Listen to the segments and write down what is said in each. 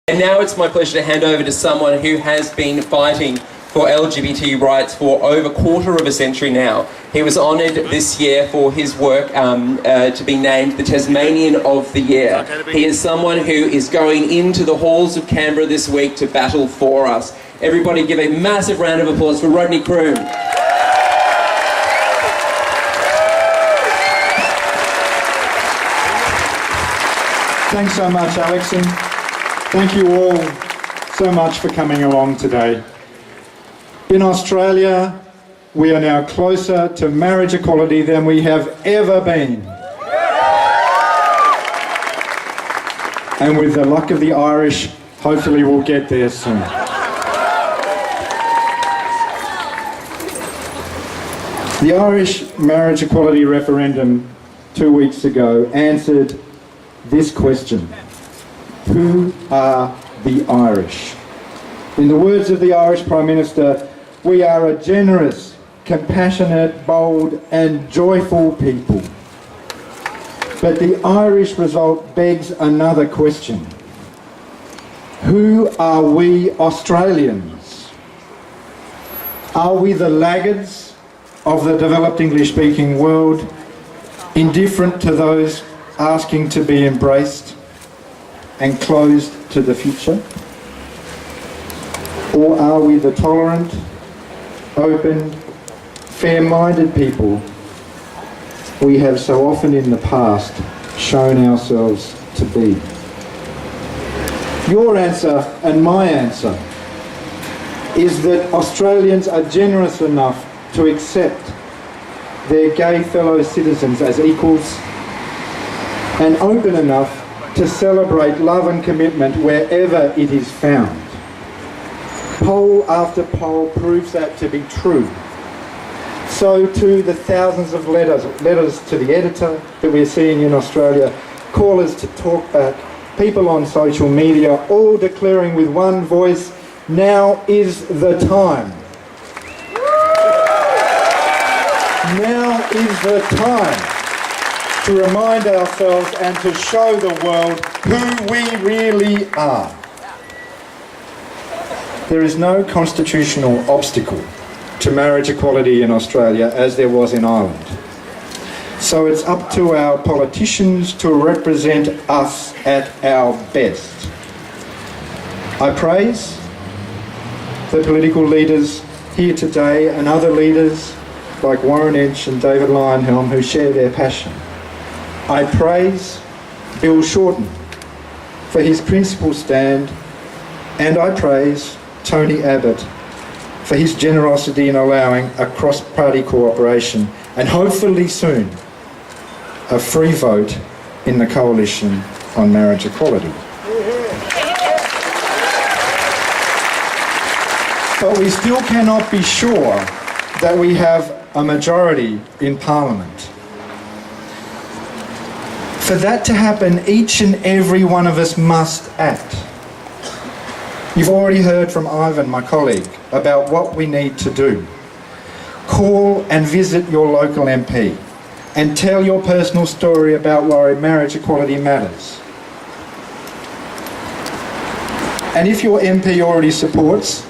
And now it's my pleasure to hand over to someone who has been fighting for LGBT rights for over a quarter of a century now. He was honoured this year for his work to be named the Tasmanian of the Year. He is someone who is going into the halls of Canberra this week to battle for us. Everybody give a massive round of applause for Rodney Croome. Thanks so much, Alex, and thank you all so much for coming along today. In Australia, we are now closer to marriage equality than we have ever been. And with the luck of the Irish, hopefully we'll get there soon. The Irish marriage equality referendum 2 weeks ago answered this question: who are the Irish? In the words of the Irish Prime Minister, we are a generous, compassionate, bold and joyful people. But the Irish result begs another question. Who are we Australians? Are we the laggards of the developed English-speaking world, indifferent to those asking to be embraced and closed to the future? Or are we the tolerant, open, fair-minded people we have so often in the past shown ourselves to be? Your answer and my answer is that Australians are generous enough to accept their gay fellow citizens as equals, and open enough to celebrate love and commitment wherever it is found. Poll after poll proves that to be true. So too the thousands of letters to the editor that we're seeing in Australia, callers to Talkback, people on social media, all declaring with one voice, now is the time. Now is the time to remind ourselves and to show the world who we really are. There is no constitutional obstacle to marriage equality in Australia as there was in Ireland. So it's up to our politicians to represent us at our best. I praise the political leaders here today and other leaders like Warren Entsch and David Leyonhjelm who share their passion. I praise Bill Shorten for his principled stand, and I praise Tony Abbott for his generosity in allowing a cross-party cooperation and hopefully soon a free vote in the coalition on marriage equality. But we still cannot be sure that we have a majority in Parliament. For that to happen, each and every one of us must act. You've already heard from Ivan, my colleague, about what we need to do. Call and visit your local MP and tell your personal story about why marriage equality matters. And if your MP already supports,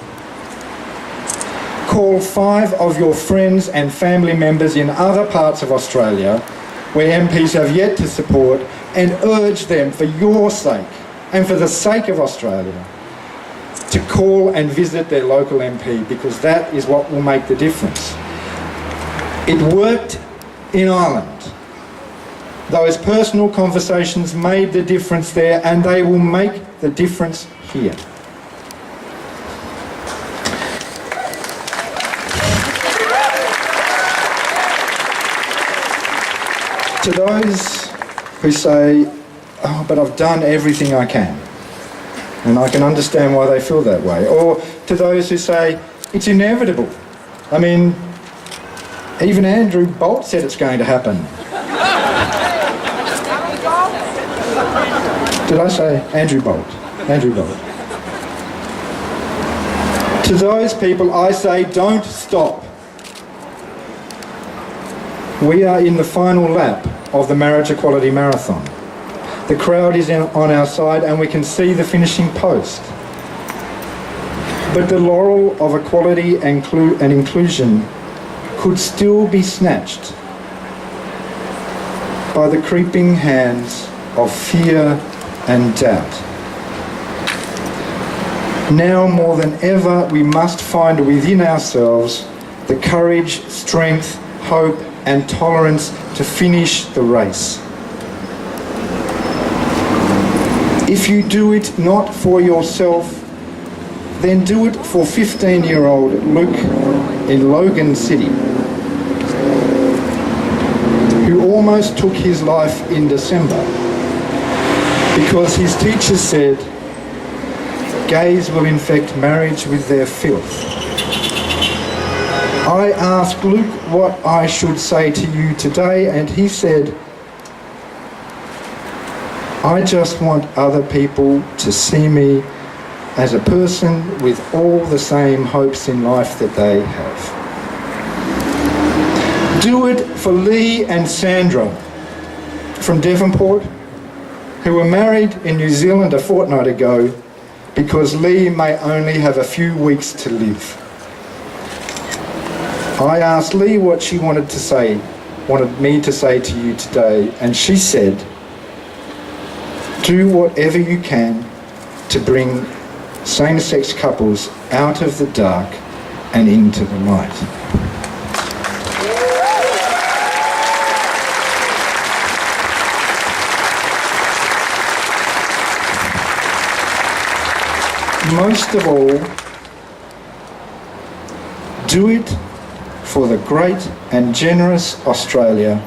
call 5 of your friends and family members in other parts of Australia where MPs have yet to support and urge them for your sake and for the sake of Australia to call and visit their local MP, because that is what will make the difference. It worked in Ireland. Those personal conversations made the difference there, and they will make the difference here. To those who say, oh, but I've done everything I can, and I can understand why they feel that way. Or to those who say, it's inevitable. I mean, even Andrew Bolt said it's going to happen. Did I say Andrew Bolt? Andrew Bolt. To those people, I say, don't stop. We are in the final lap of the marriage equality marathon. The crowd is on our side and we can see the finishing post. But the laurel of equality and inclusion could still be snatched by the creeping hands of fear and doubt. Now more than ever, we must find within ourselves the courage, strength, hope and tolerance to finish the race. If you do it not for yourself, then do it for 15-year-old Luke in Logan City, who almost took his life in December because his teacher said gays will infect marriage with their filth. I asked Luke what I should say to you today, and he said, I just want other people to see me as a person with all the same hopes in life that they have. Do it for Lee and Sandra from Devonport, who were married in New Zealand a fortnight ago because Lee may only have a few weeks to live. I asked Lee what she wanted me to say to you today, and she said, do whatever you can to bring same-sex couples out of the dark and into the light. Most of all, do it for the great and generous Australia,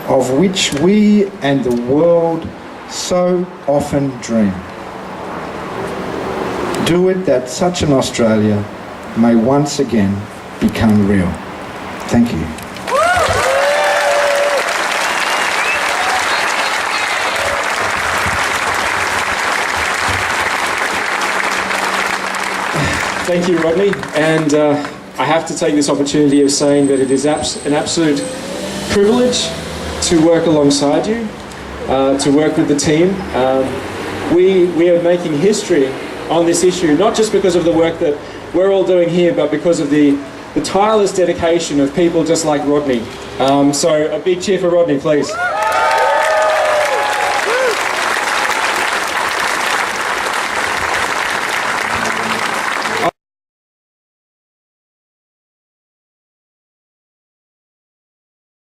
of which we and the world so often dream. Do it that such an Australia may once again become real. Thank you. Thank you, Rodney. And I have to take this opportunity of saying that it is an absolute privilege to work alongside you, to work with the team. We are making history on this issue, not just because of the work that we're all doing here, but because of the tireless dedication of people just like Rodney. So a big cheer for Rodney, please.